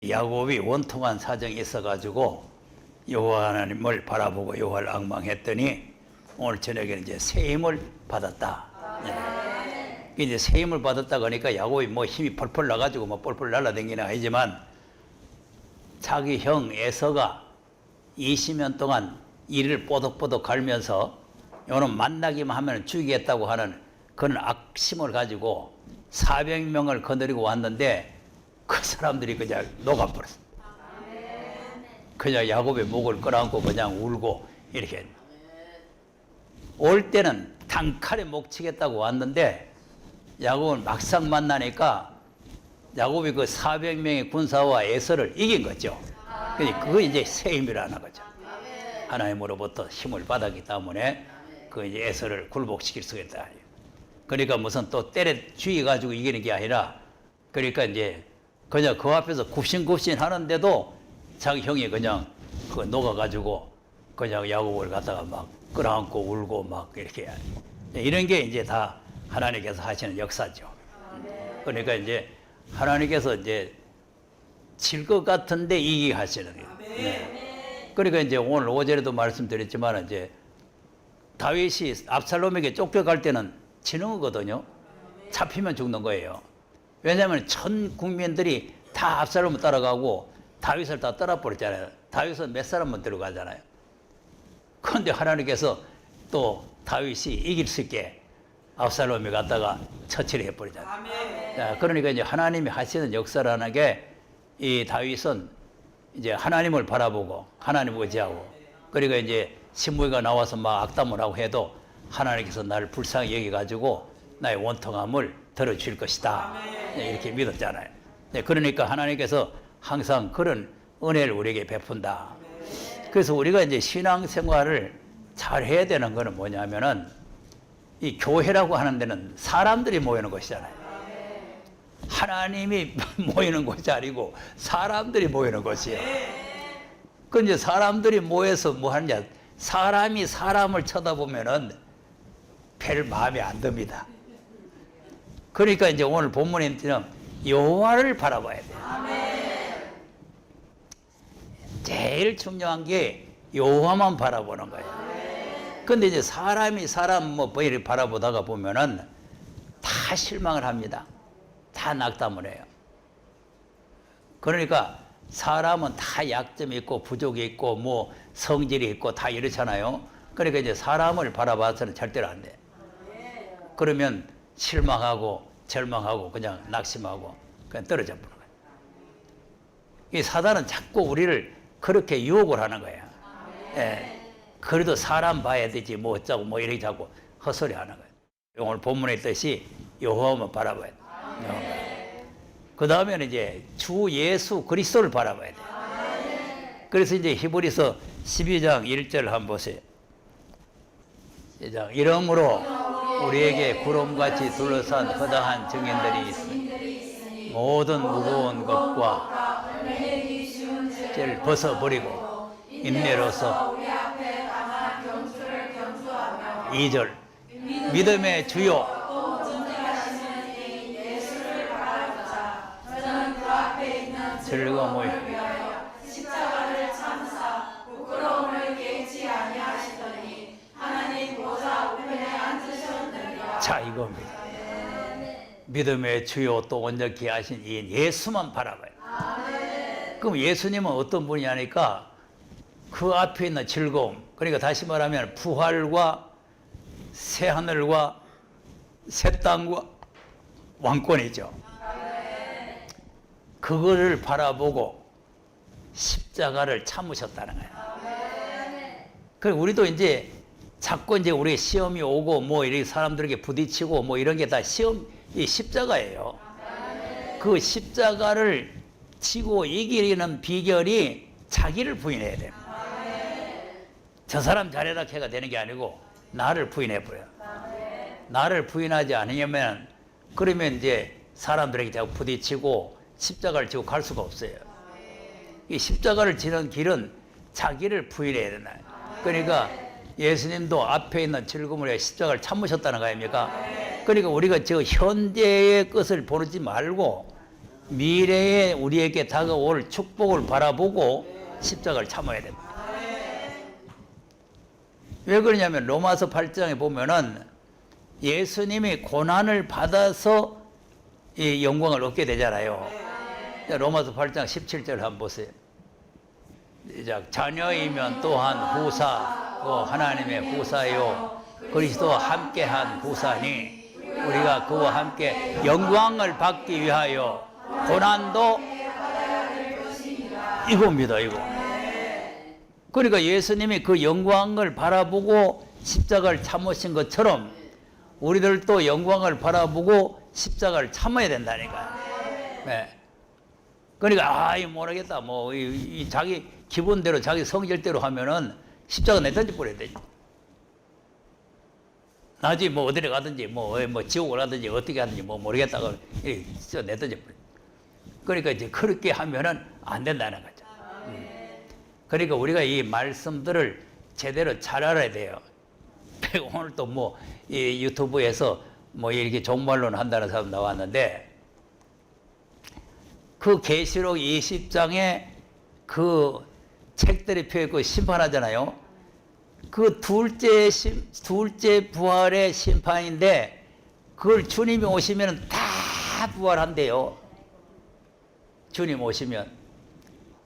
야곱이 원통한 사정이 있어가지고 여호와 하나님을 바라보고 여호와를 앙망했더니 오늘 저녁에는 이제 새 힘을 받았다. 네. 이제 새 힘을 받았다 그러니까 야곱이 뭐 힘이 펄펄 나가지고 뭐 펄펄 날아다니나 하지만 자기 형 에서가 20년 동안 이를 뽀득뽀득 갈면서 요는 만나기만 하면 죽이겠다고 하는 그런 악심을 가지고 400명을 거느리고 왔는데 그 사람들이 그냥 녹아버렸어. 그냥 야곱의 목을 끌어안고 그냥 울고 이렇게. 올 때는 단칼에 목 치겠다고 왔는데 야곱은 막상 만나니까 야곱이 그 400명의 군사와 에서를 이긴 거죠. 그거 이제 새 힘이라는 거죠. 하나님으로부터 힘을 받았기 때문에 그 이제 에서를 굴복시킬 수가 있다. 그러니까 무슨 또 때려 죽여가지고 이기는 게 아니라 그러니까 이제 그냥 그 앞에서 굽신굽신 하는데도 자기 형이 그냥 그 녹아가지고 그냥 야곱을 갖다가 막 끌어안고 울고 막 이렇게 이런 게 이제 다 하나님께서 하시는 역사죠. 그러니까 이제 하나님께서 이제 질 것 같은데 이기게 하시는 거예요. 네. 그러니까 이제 오늘 오전에도 말씀드렸지만 이제 다윗이 압살롬에게 쫓겨갈 때는 지는 거거든요. 잡히면 죽는 거예요. 왜냐하면 전 국민들이 다 압살롬을 따라가고 다윗을 다 떠나버렸잖아요. 다윗은 몇 사람만 들어가잖아요. 그런데 하나님께서 또 다윗이 이길 수 있게 압살롬이 갔다가 처치를 해버리잖아요. 자, 그러니까 이제 하나님이 하시는 역사라는 게 이 다윗은 이제 하나님을 바라보고 하나님 의지하고 그러니까 이제 신무이가 나와서 막 악담을 하고 해도 하나님께서 나를 불쌍히 여기가지고 나의 원통함을 들어줄 것이다. 이렇게 믿었잖아요. 그러니까 하나님께서 항상 그런 은혜를 우리에게 베푼다. 그래서 우리가 이제 신앙생활을 잘 해야 되는 거는 뭐냐면은 이 교회라고 하는 데는 사람들이 모이는 것이잖아요. 하나님이 모이는 곳이 아니고 사람들이 모이는 곳이에요. 그 이제 사람들이 모여서 뭐 하느냐? 사람이 사람을 쳐다보면은 별 마음에 안 듭니다. 그러니까 이제 오늘 본문에 있는 여호와를 바라봐야 돼요. 제일 중요한 게 여호와만 바라보는 거예요. 근데 이제 사람이 사람 뭐 이렇게 바라보다가 보면은 다 실망을 합니다. 다 낙담을 해요. 그러니까 사람은 다 약점이 있고 부족이 있고 뭐 성질이 있고 다 이렇잖아요. 그러니까 이제 사람을 바라봐서는 절대로 안 돼. 그러면 실망하고 절망하고 그냥 낙심하고 그냥 떨어져 버는 거예요. 이 사단은 자꾸 우리를 그렇게 유혹을 하는 거예요. 예. 그래도 사람 봐야 되지 뭐 어쩌고 뭐 이렇게 자꾸 헛소리 하는 거예요. 오늘 본문에 있듯이 여호와만 바라봐야 돼. 그 다음에는 이제 주 예수 그리스도를 바라봐야 돼. 그래서 이제 히브리서 12장 1절 한번 보세요. 이러므로 우리에게 구름같이 둘러싼 허다한 증인들이 있으니 모든 무거운 것과 죄를 벗어버리고 인내로서 2절 믿음의 주요 즐거움을 십자가를 참사 부끄러움을 개의치 아니하시더니 하나님 보좌 우편에 앉으셨느니라. 자 이겁니다. 믿음의 주요 또 온전케 하신 이 예수만 바라봐요. 그럼 예수님은 어떤 분이냐니까 그 앞에 있는 즐거움, 그러니까 다시 말하면 부활과 새 하늘과 새 땅과 왕권이죠. 그거를 바라보고 십자가를 참으셨다는 거예요. 그리고 우리도 이제 자꾸 이제 우리 시험이 오고 뭐 이렇게 사람들에게 부딪히고 뭐 이런 게 다 시험, 이 십자가예요. 그 십자가를 치고 이기는 비결이 자기를 부인해야 돼요. 저 사람 잘해라 해가 되는 게 아니고 나를 부인해버려요. 나를 부인하지 않으면 그러면 이제 사람들에게 자꾸 부딪히고 십자가를 지고 갈 수가 없어요. 이 십자가를 지는 길은 자기를 부인해야 되나요? 그러니까 예수님도 앞에 있는 즐거움을 위해 십자가를 참으셨다는 거 아닙니까? 그러니까 우리가 저 현재의 것을 보지 말고 미래에 우리에게 다가올 축복을 바라보고 십자가를 참아야 됩니다. 왜 그러냐면 로마서 8장에 보면은 예수님이 고난을 받아서 이 영광을 얻게 되잖아요. 로마서 8장 17절 한번 보세요. 시작. 자녀이면 또한 후사, 하나님의 후사요 그리스도와 함께한 후사니 우리가 그와 함께 영광을 받기 위하여 고난도 이겁니다. 이거. 그러니까 예수님이 그 영광을 바라보고 십자가를 참으신 것처럼 우리들도 영광을 바라보고 십자가를 참아야 된다니까요. 네. 그러니까 모르겠다. 이 자기 기분대로 자기 성질대로 하면은 십자가 내던지 버려야 되지. 나중에 어디를 가든지 지옥을 가든지 어떻게 하든지 모르겠다고 진짜 내던지 버려. 그러니까 이제 그렇게 하면은 안 된다는 거죠. 그러니까 우리가 이 말씀들을 제대로 잘 알아야 돼요. 오늘 또 이 유튜브에서 이렇게 종말론 한다는 사람 나왔는데 그 계시록 20장에 그 책들이 펴있고 심판하잖아요. 그 둘째 부활의 심판인데 그걸 주님이 오시면 다 부활한대요. 주님 오시면.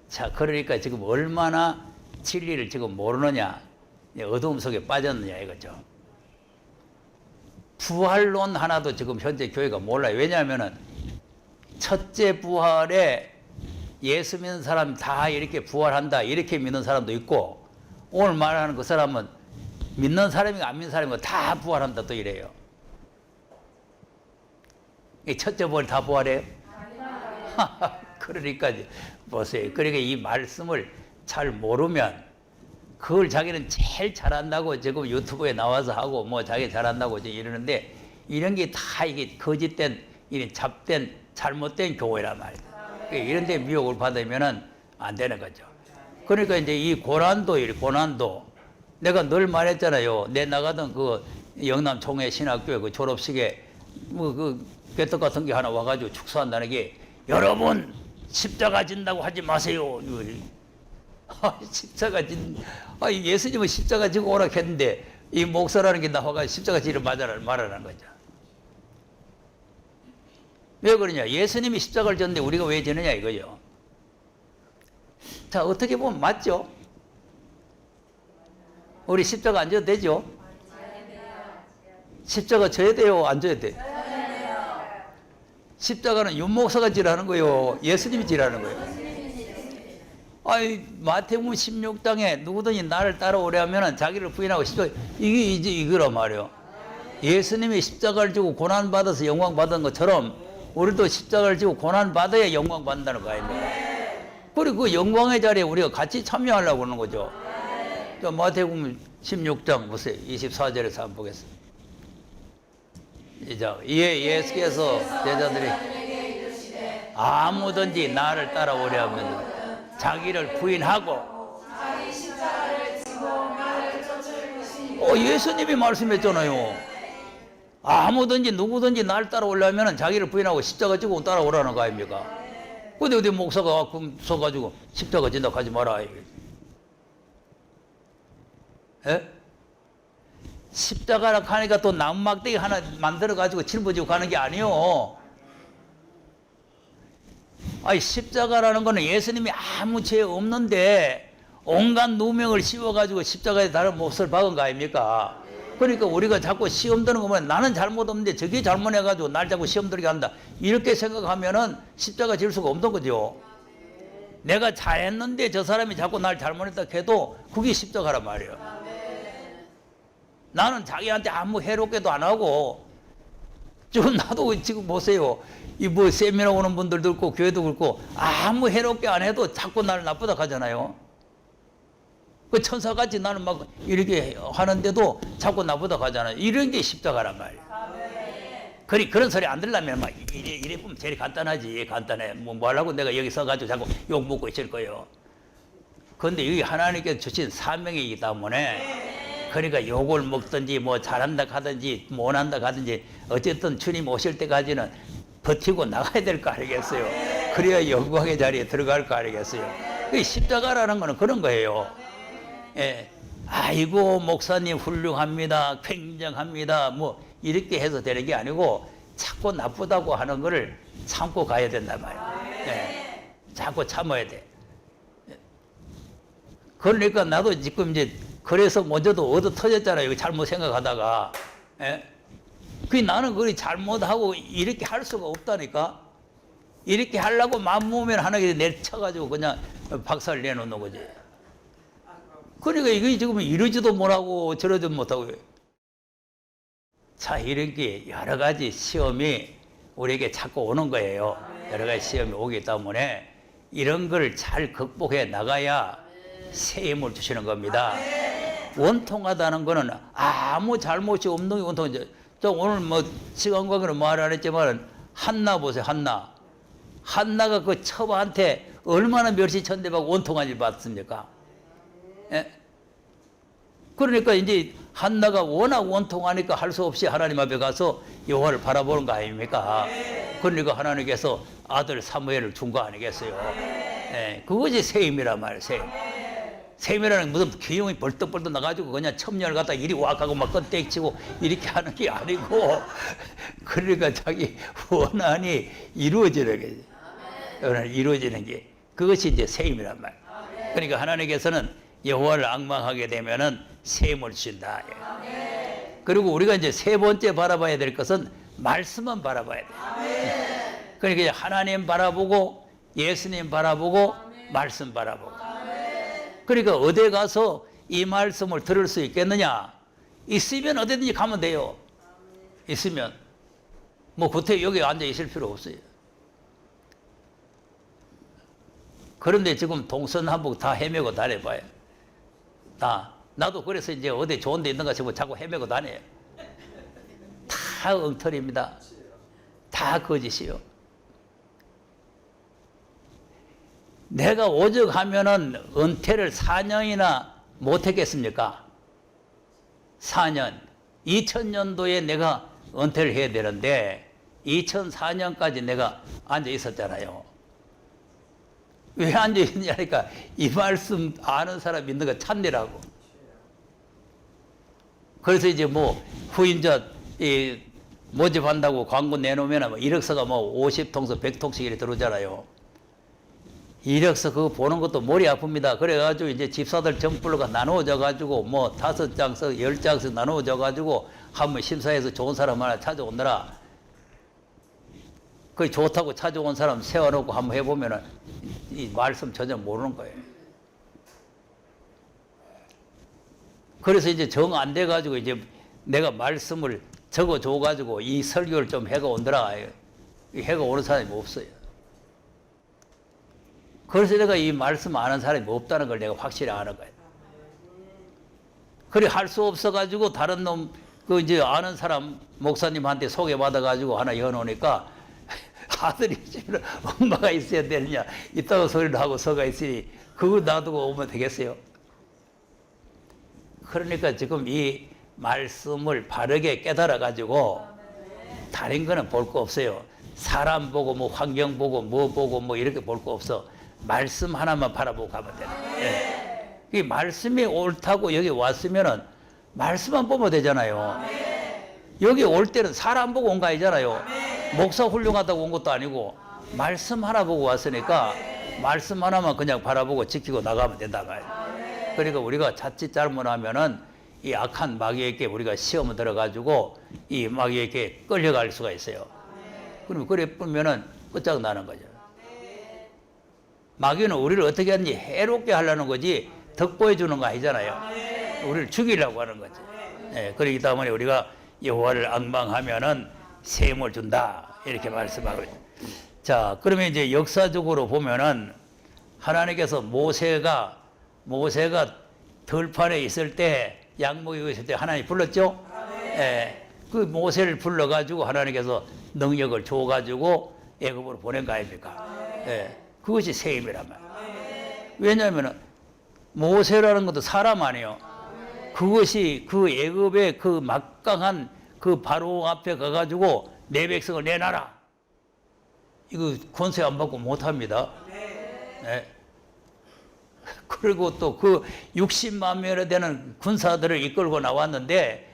자, 그러니까 지금 얼마나 진리를 지금 모르느냐, 어두움 속에 빠졌느냐 이거죠. 부활론 하나도 지금 현재 교회가 몰라요. 왜냐하면은 첫째 부활에 예수 믿는 사람 다 이렇게 부활한다 이렇게 믿는 사람도 있고 오늘 말하는 그 사람은 믿는 사람이고 안 믿는 사람이고 다 부활한다 또 이래요. 이 첫째 부활 다 부활해요? 그러니까 보세요. 그러니까 이 말씀을 잘 모르면 그걸 자기는 제일 잘한다고 지금 유튜브에 나와서 하고 자기 잘한다고 이러는데 이런 게 다 이게 거짓된 이런 잡된 잘못된 교회란 말이에요. 이런 데 미혹을 받으면은 안 되는 거죠. 그러니까 이제 이 고난도 내가 늘 말했잖아요. 내 나가던 그 영남 총회 신학교회 그 졸업식에 그 개떡 같은 게 하나 와가지고 축소한다는 게 여러분 십자가 진다고 하지 마세요. 십자가 예수님은 십자가 지고 오라 했는데 이 목사라는 게 나와가지고 십자가 지를 말하라는 거죠. 왜 그러냐? 예수님이 십자가를 졌는데 우리가 왜 지느냐 이거죠. 자, 어떻게 보면 맞죠? 우리 십자가 안 져도 되죠? 십자가 져야 돼요? 안 져야 돼요? 십자가는 윤목사가 지라는 거예요? 예수님이 지라는 거예요? 마태복음 16장에 누구든지 나를 따라오려 하면 자기를 부인하고 십자가 이게 이제 이거란 말이에요. 예수님이 십자가를 지고 고난받아서 영광 받은 것처럼 우리도 십자가를 지고 고난받아야 영광 받는다는 거 아닙니까? 그리고 그 영광의 자리에 우리가 같이 참여하려고 하는 거죠. 자, 마태복음 16장 보세요. 24절에서 한번 보겠습니다. 이에 예수께서 제자들이 아무든지 나를 따라오려 하면 자기를 부인하고 자기 십자가를 지고 나를 쫓을 것이니 예수님이 말씀했잖아요. 아무든지 누구든지 나를 따라오려면 자기를 부인하고 십자가 지고 따라오라는 거 아닙니까? 근데 어디 목사가 서가지고 십자가 진다 하지 마라. 예? 십자가라 하니까 또 나무막대기 하나 만들어가지고 짊어지고 가는 게 아니요. 십자가라는 거는 예수님이 아무 죄 없는데 온갖 누명을 씌워가지고 십자가에 다른 몫을 박은 거 아닙니까? 그러니까 우리가 자꾸 시험 드는 거 보면 나는 잘못 없는데 저게 잘못해가지고 날 자꾸 시험 들게 한다. 이렇게 생각하면은 십자가 질 수가 없는 거죠. 내가 잘했는데 저 사람이 자꾸 날 잘못했다 해도 그게 십자가란 말이에요. 나는 자기한테 아무 해롭게도 안 하고 지금 나도 지금 보세요. 이 세미나 오는 분들도 있고 교회도 그렇고 아무 해롭게 안 해도 자꾸 나를 나쁘다 하잖아요. 그 천사같이 나는 막 이렇게 하는데도 자꾸 나쁘다 하잖아요. 이런 게 십자가란 말이에요. 그런 소리 안 들으려면 막 이래 보면 제일 간단하지. 간단해. 뭐 하려고 내가 여기 서가지고 자꾸 욕 먹고 있을 거예요. 그런데 이게 하나님께서 주신 사명이기 때문에 그러니까 욕을 먹든지 잘한다 하든지 못한다 하든지 어쨌든 주님 오실 때까지는 버티고 나가야 될 거 아니겠어요. 그래야 영광의 자리에 들어갈 거 아니겠어요? 그 십자가라는 거는 그런 거예요. 예. 아이고 목사님 훌륭합니다, 굉장합니다, 뭐 이렇게 해서 되는 게 아니고 자꾸 나쁘다고 하는 거를 참고 가야 된단 말이에요. 예. 자꾸 참아야 돼. 그러니까 나도 지금 이제 그래서 먼저도 얻어 터졌잖아요. 잘못 생각하다가. 예? 그 나는 그걸 잘못하고 이렇게 할 수가 없다니까. 이렇게 하려고 마음먹으면 하나님께 내쳐가지고 그냥 박살 내놓는 거지. 그러니까 이게 지금 이러지도 못하고 저러지도 못하고. 자, 이렇게 여러 가지 시험이 우리에게 자꾸 오는 거예요. 여러 가지 시험이 오기 때문에 이런 걸 잘 극복해 나가야 새 힘을 주시는 겁니다. 원통하다는 거는 아무 잘못이 없는 게 원통이죠. 저 오늘 뭐 시간 관계로 말 안 했지만 한나 보세요. 한나가 그 처바한테 얼마나 멸시천대받고 원통한지 봤습니까? 예? 그러니까 이제 한나가 워낙 원통하니까 할 수 없이 하나님 앞에 가서 여호와를 바라보는 거 아닙니까? 그러니까 하나님께서 아들 사무엘을 준 거 아니겠어요? 예, 그것이 새 힘이란 말이에요. 새 힘이라는 무슨 기운이 벌떡벌떡 나가지고 그냥 첨년을 갖다 이리 와가고 막 건땡치고 이렇게 하는 게 아니고 그러니까 자기 원한이 이루어지는 게 이루어지는 게 그것이 이제 새 힘이란 말이에요. 그러니까 하나님께서는 여호와를 앙망하게 되면은 새 힘을 주신다. 그리고 우리가 이제 세 번째 바라봐야 될 것은 말씀만 바라봐야 돼요. 그러니까 하나님 바라보고 예수님 바라보고 말씀 바라보고. 그러니까 어디 가서 이 말씀을 들을 수 있겠느냐? 있으면 어디든지 가면 돼요. 있으면 뭐 구태 여기 앉아 있을 필요 없어요. 그런데 지금 동서남북 다 헤매고 다녀봐요. 나도 그래서 이제 어디 좋은 데 있는가 싶고 자꾸 헤매고 다녀요. 다 엉터리입니다. 다 거짓이요. 내가 오죽 하면은 은퇴를 4년이나 못했겠습니까? 4년. 2000년도에 내가 은퇴를 해야 되는데 2004년까지 내가 앉아 있었잖아요. 왜 앉아 있느냐니까 이 말씀 아는 사람 있는 거 찾느라고. 그래서 이제 뭐 후임자 모집한다고 광고 내놓으면 뭐 이력서가 뭐 50통서 100통씩 이렇게 들어오잖아요. 이력서 그거 보는 것도 머리 아픕니다. 그래가지고 이제 집사들 정불로가 나누어져가지고 뭐 5장씩 10장씩 나누어져가지고 한번 심사해서 좋은 사람 하나 찾아오느라 그 좋다고 찾아온 사람 세워놓고 한번 해보면은 이 말씀 전혀 모르는 거예요. 그래서 이제 정 안 돼가지고 이제 내가 말씀을 적어줘가지고 이 설교를 좀 해가 온더라. 해가 오는 사람이 없어요. 그래서 내가 이 말씀 아는 사람이 없다는 걸 내가 확실히 아는 거예요. 그래 할 수 없어가지고 다른 놈, 그 이제 아는 사람 목사님한테 소개받아가지고 하나 여놓으니까 아들이 집에 엄마가 있어야 되느냐, 있다고 소리를 하고 서가 있으니 그거 놔두고 오면 되겠어요? 그러니까 지금 이 말씀을 바르게 깨달아가지고 다른 거는 볼 거 없어요. 사람 보고 뭐 환경 보고 뭐 보고 뭐 이렇게 볼 거 없어. 말씀 하나만 바라보고 가면 돼요. 예. 이 말씀이 옳다고 여기 왔으면은 말씀만 보면 되잖아요. 여기 올 때는 사람 보고 온 거 아니잖아요. 목사 훌륭하다고 온 것도 아니고 말씀 하나 보고 왔으니까 말씀 하나만 그냥 바라보고 지키고 나가면 된다 말이에요. 그러니까 우리가 자칫 잘못하면은 이 악한 마귀에게 우리가 시험을 들어가지고 이 마귀에게 끌려갈 수가 있어요. 그러면 그래 보면은 끝장나는 거죠. 마귀는 우리를 어떻게 하는지 해롭게 하려는 거지 덕보해 주는 거 아니잖아요. 우리를 죽이려고 하는 거죠. 예, 그렇기 때문에 우리가 여호와를 앙망하면은 새 힘을 준다 이렇게 말씀하고 있죠. 자, 그러면 이제 역사적으로 보면은 하나님께서 모세가 들판에 있을 때 양목이 있을 때 하나님 불렀죠. 예, 그 모세를 불러가지고 하나님께서 능력을 줘가지고 애굽으로 보낸 거 아닙니까? 예. 그것이 새 힘이란 말이에요. 왜냐하면 모세라는 것도 사람 아니에요. 그것이 그 애굽의 그 막강한 그 바로 앞에 가가지고 내 백성을 내놔라. 이거 권세 안 받고 못 합니다. 네. 그리고 또 그 60만 명이나 되는 군사들을 이끌고 나왔는데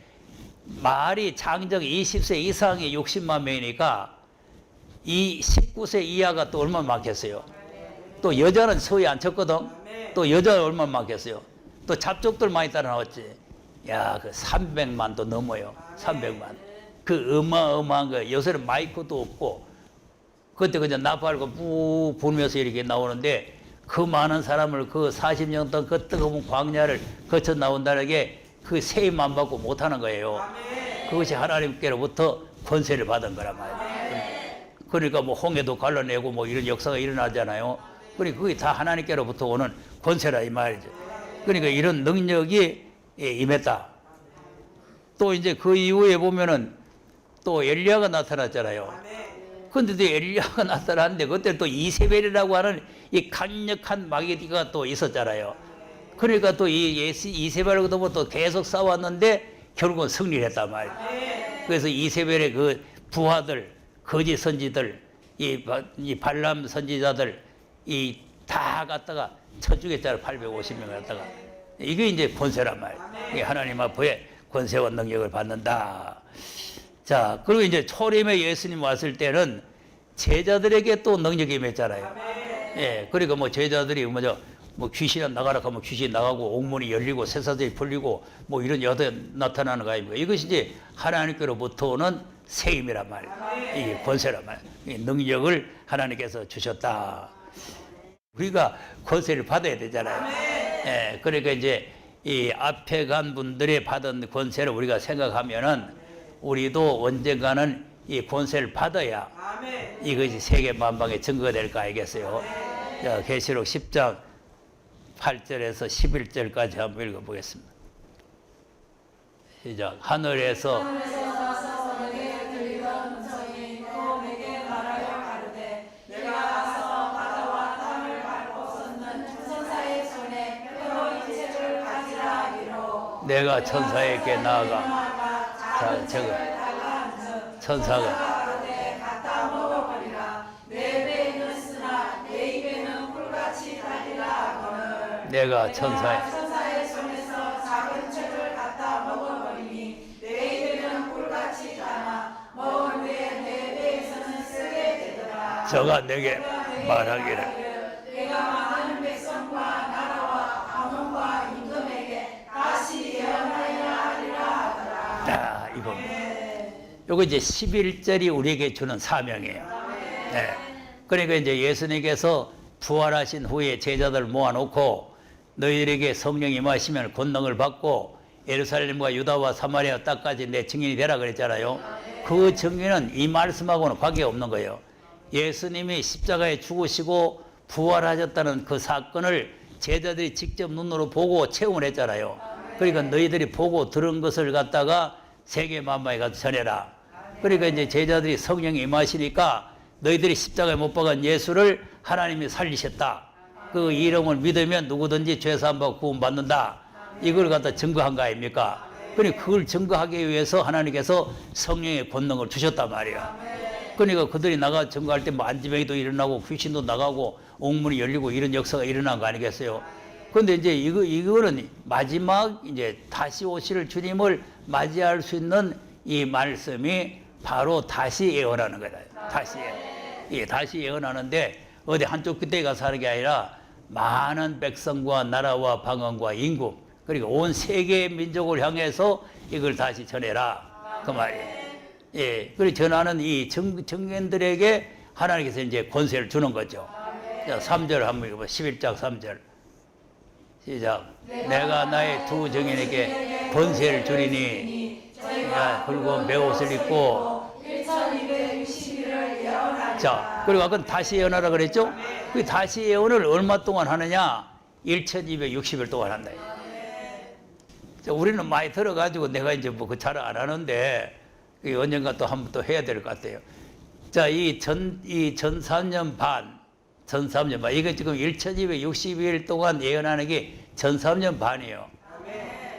말이 장정 20세 이상이 60만 명이니까 이 19세 이하가 또 얼마나 많겠어요. 또 여자는 서히 안 쳤거든. 또 여자는 얼마나 많겠어요. 또 잡족들 많이 따라 나왔지. 야, 그 300만도 넘어요. 300만. 그 어마어마한 거. 요새는 마이크도 없고 그때 그냥 나팔고 푹 불면서 이렇게 나오는데 그 많은 사람을 그 40년 동안 그 뜨거운 광야를 거쳐 나온다는 게 그 세임 안 받고 못 하는 거예요. 그것이 하나님께로부터 권세를 받은 거란 말이에요. 그러니까 뭐 홍해도 갈라내고 뭐 이런 역사가 일어나잖아요. 그러니까 그게 다 하나님께로부터 오는 권세라 이 말이죠. 그러니까 이런 능력이 임했다. 또 이제 그 이후에 보면은 또 엘리야가 나타났잖아요. 근데 또 엘리야가 나타났는데 그때 또 이세벨이라고 하는 이 강력한 마귀가 또 있었잖아요. 그러니까 또 이 이세벨하고도 또 계속 싸웠는데 결국은 승리를 했단 말이에요. 그래서 이세벨의 그 부하들, 거짓 선지들, 이 발람 선지자들 이 다 갖다가 쳐 죽였잖아요. 850명 갖다가. 이게 이제 권세란 말이에요. 이게 하나님 앞에 권세와 능력을 받는다. 자, 그리고 이제 초림에 예수님 왔을 때는 제자들에게 또 능력이 임했잖아요. 예, 그러니까 뭐 제자들이 뭐 귀신이 나가라 하면 귀신이 나가고 옥문이 열리고 쇠사슬이 풀리고 뭐 이런 여대 나타나는 거 아닙니까? 이것이 이제 하나님께로부터 오는 세임이란 말이에요. 이게 권세란 말이에요. 이 능력을 하나님께서 주셨다. 우리가 권세를 받아야 되잖아요. 예, 그러니까 이제 이 앞에 간 분들이 받은 권세를 우리가 생각하면은 우리도 언젠가는 이 권세를 받아야 이것이 세계 만방의 증거가 될 거 알겠어요. 자, 계시록 10장 8절에서 11절까지 한번 읽어보겠습니다. 시작. 하늘에서 내가 천사에게 나아가 자, 저거 천사가 내가 천사의 손에서 작은 책을 갖다 먹어버리니 내 입에는 불같이 타나 먹은 후에 내 배에서는 쓰게 되더라. 저가 내게 말하기를 내가 많은 백성과 나라와 가문과 임금에게 다시 예언하여 하리라 하더라. 자, 이겁니다. 요거 이제 11절이 우리에게 주는 사명이에요. 네. 그러니까 이제 예수님께서 부활하신 후에 제자들을 모아놓고 너희들에게 성령이 임하시면 권능을 받고 예루살렘과 유다와 사마리아 땅까지 내 증인이 되라 그랬잖아요. 그 증인은 이 말씀하고는 관계없는 거예요. 예수님이 십자가에 죽으시고 부활하셨다는 그 사건을 제자들이 직접 눈으로 보고 체험을 했잖아요. 그러니까 너희들이 보고 들은 것을 갖다가 세계 만방에 가서 전해라. 그러니까 이제 제자들이 성령이 임하시니까 너희들이 십자가에 못 박은 예수를 하나님이 살리셨다. 그 이름을 믿으면 누구든지 죄사함받고 구원받는다. 이걸 갖다 증거한 거 아닙니까? 그러니까 그걸 증거하기 위해서 하나님께서 성령의 권능을 주셨단 말이야. 그러니까 그들이 나가 증거할 때 뭐 안지병이도 일어나고 귀신도 나가고 옥문이 열리고 이런 역사가 일어난 거 아니겠어요? 그런데 이제 이거는 마지막 이제 다시 오실 주님을 맞이할 수 있는 이 말씀이 바로 다시 예언하는 거다. 다시 예언. 예, 다시 예언하는데 어디 한쪽 끝에 가서 하는 게 아니라 많은 백성과 나라와 방언과 인구 그리고 온 세계의 민족을 향해서 이걸 다시 전해라 그 말이에요. 예, 그리고 전하는 이 증인들에게 하나님께서 이제 권세를 주는 거죠. 자, 3절 한번 읽어봐. 11장 3절 시작. 내가 나의 두 증인에게 권세를 주리니 붉은 베옷을 입고 자, 그리고 아까 다시 예언하라 그랬죠? 그 다시 예언을 얼마 동안 하느냐? 1260일 동안 한다. 자, 우리는 많이 들어가지고 내가 이제 뭐 그 잘 안 하는데 언젠가 또 한번 또 해야 될 것 같아요. 자, 이 전 3년 반, 이거 지금 1260일 동안 예언하는 게 전 3년 반이에요.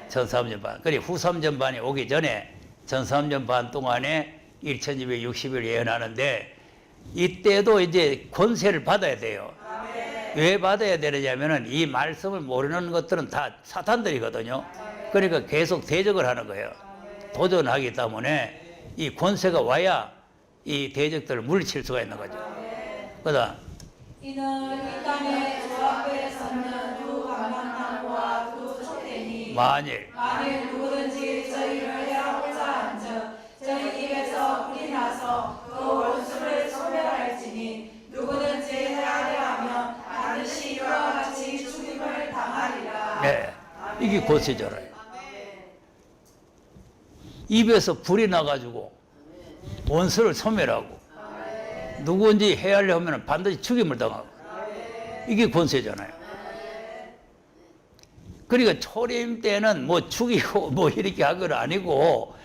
전 3년 반. 그리고 후 3년 반이 오기 전에 전 3년 반 동안에 1260일 예언하는데 이때도 이제 권세를 받아야 돼요. 왜 받아야 되느냐면은 이 말씀을 모르는 것들은 다 사탄들이거든요. 그러니까 계속 대적을 하는 거예요. 도전하기 때문에 이 권세가 와야 이 대적들을 물리칠 수가 있는 거죠. 그다음 이는 이 땅에 주 앞에 서는 두 감람나무와 두 촛대니 만일 누구든지 저희를 해하고자 한즉 저희 입에서 불이 나서 그 원수를 소멸할지니 누구든지 해하려 하면 반드시 이와 같이 죽임을 당하리라. 네, 이게 권세잖아요. 입에서 불이 나가지고 원수를 소멸하고 누구든지 해하려 하면 반드시 죽임을 당하고 이게 권세잖아요. 그러니까 초림 때는 뭐 죽이고 뭐 이렇게 한 건 아니고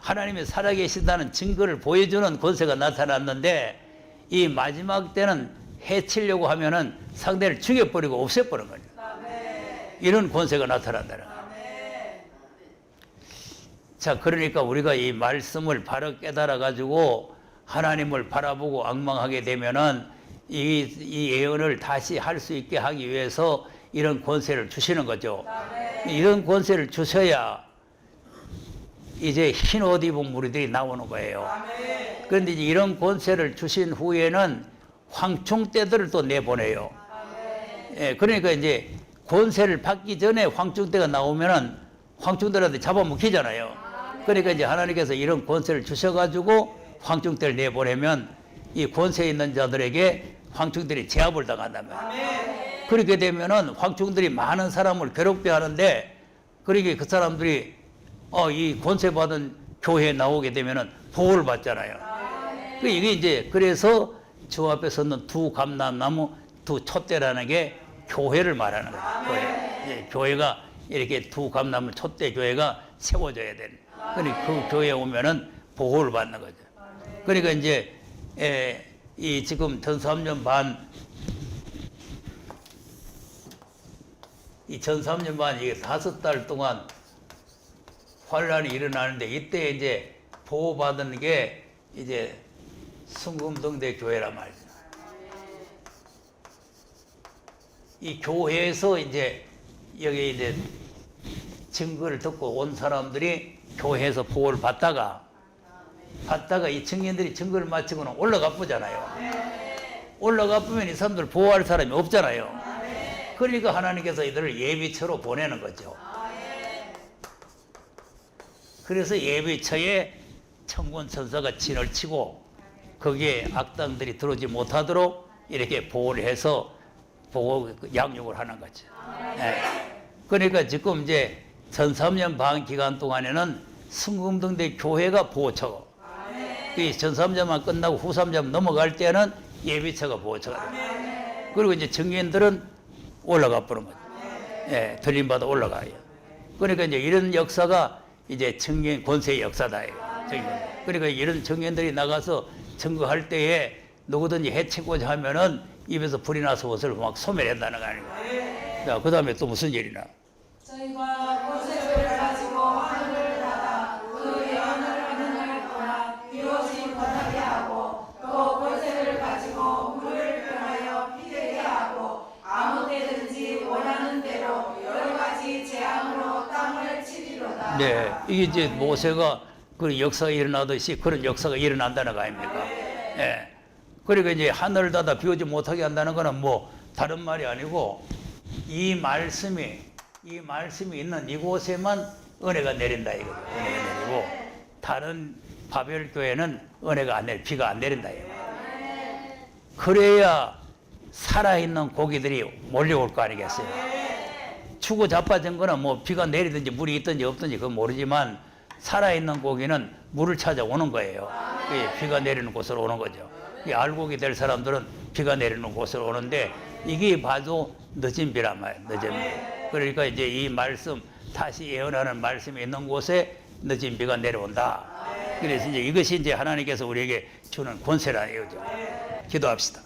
하나님이 살아계신다는 증거를 보여주는 권세가 나타났는데 이 마지막 때는 해치려고 하면은 상대를 죽여버리고 없애버리는 거죠. 이런 권세가 나타난다는 거예요. 자, 그러니까 우리가 이 말씀을 바로 깨달아 가지고 하나님을 바라보고 앙망하게 되면은 이 예언을 다시 할 수 있게 하기 위해서 이런 권세를 주시는 거죠. 이런 권세를 주셔야 이제 흰 옷 입은 무리들이 나오는 거예요. 그런데 이제 이런 권세를 주신 후에는 황충대들을 또 내보내요. 예, 그러니까 이제 권세를 받기 전에 황충대가 나오면은 황충대한테 잡아먹히잖아요. 그러니까 이제 하나님께서 이런 권세를 주셔가지고 황충대를 내보내면 이 권세 있는 자들에게 황충들이 제압을 당한다면 그렇게 되면은 황충들이 많은 사람을 괴롭게 하는데 그러게 그 사람들이 이 권세 받은 교회에 나오게 되면은 보호를 받잖아요. 이게 이제 그래서 주 앞에 서는 두 감람나무 두 촛대라는 게 교회를 말하는 거예요. 교회가 이렇게 두 감나무 촛대 교회가 세워져야 되는. 그러니까 그 교회에 오면은 보호를 받는 거죠. 그러니까 이제 이 지금 전 3년 반, 이 전 3년 반 이게 5달 동안 환란이 일어나는데 이때 이제 보호받은 게 이제 순금동대 교회란 말이죠. 이 교회에서 이제 여기 이제 증거를 듣고 온 사람들이 교회에서 보호를 받다가 이 청년들이 증거를 마치고는 올라가 보잖아요. 올라가 보면 이 사람들 보호할 사람이 없잖아요. 그러니까 하나님께서 이들을 예비처로 보내는 거죠. 그래서 예비처에 천군 천사가 진을 치고 거기에 악당들이 들어오지 못하도록 이렇게 보호를 해서 보호 양육을 하는 거죠. 그러니까 지금 이제 전 3년 반 기간 동안에는 순금동대 교회가 보호처고 이 전 3년만 끝나고 후 3년 넘어갈 때는 예비처가 보호처가 돼요. 그리고 이제 청년들은 올라가 버는 거죠. 들림받아 올라가요. 그러니까 이제 이런 역사가 이제 청년 권세의 역사다. 그러니까 이런 청년들이 나가서 증거할 때에 누구든지 해치고자 하면은 입에서 불이 나서 옷을 막 소멸한다는 거 아니에요. 자, 그 다음에 또 무슨 일이나? 저희가 권세를 가지고 하늘을 닫아 그 예언을 하늘을 떠나 비오지 못하게 하고 또 권세를 가지고 물을 변하여 피되게 하고 아무 때든지 원하는 대로 여러 가지 재앙으로 땅을 치리로다. 네, 이게 이제 모세가 그 역사가 일어나듯이 그런 역사가 일어난다는 거 아닙니까? 그러니까 이제 하늘을 닫아 비오지 못하게 한다는 거는 뭐 다른 말이 아니고 이 말씀이 있는 이곳에만 은혜가 내린다 이거죠. 은혜가 내리고 다른 바벨 교회는 은혜가 안 내려 비가 안 내린다 이거. 그래야 살아있는 고기들이 몰려올 거 아니겠어요. 추고 자빠진 거는 뭐 비가 내리든지 물이 있든지 없든지 그건 모르지만 살아있는 고기는 물을 찾아오는 거예요. 비가 내리는 곳으로 오는 거죠. 알고게 될 사람들은 비가 내리는 곳으로 오는데 이게 봐도 늦은 비란 말이에요. 늦은 비. 그러니까 이제 이 말씀 다시 예언하는 말씀이 있는 곳에 늦은 비가 내려온다. 그래서 이제 이것이 이제 하나님께서 우리에게 주는 권세라 이거죠. 기도합시다.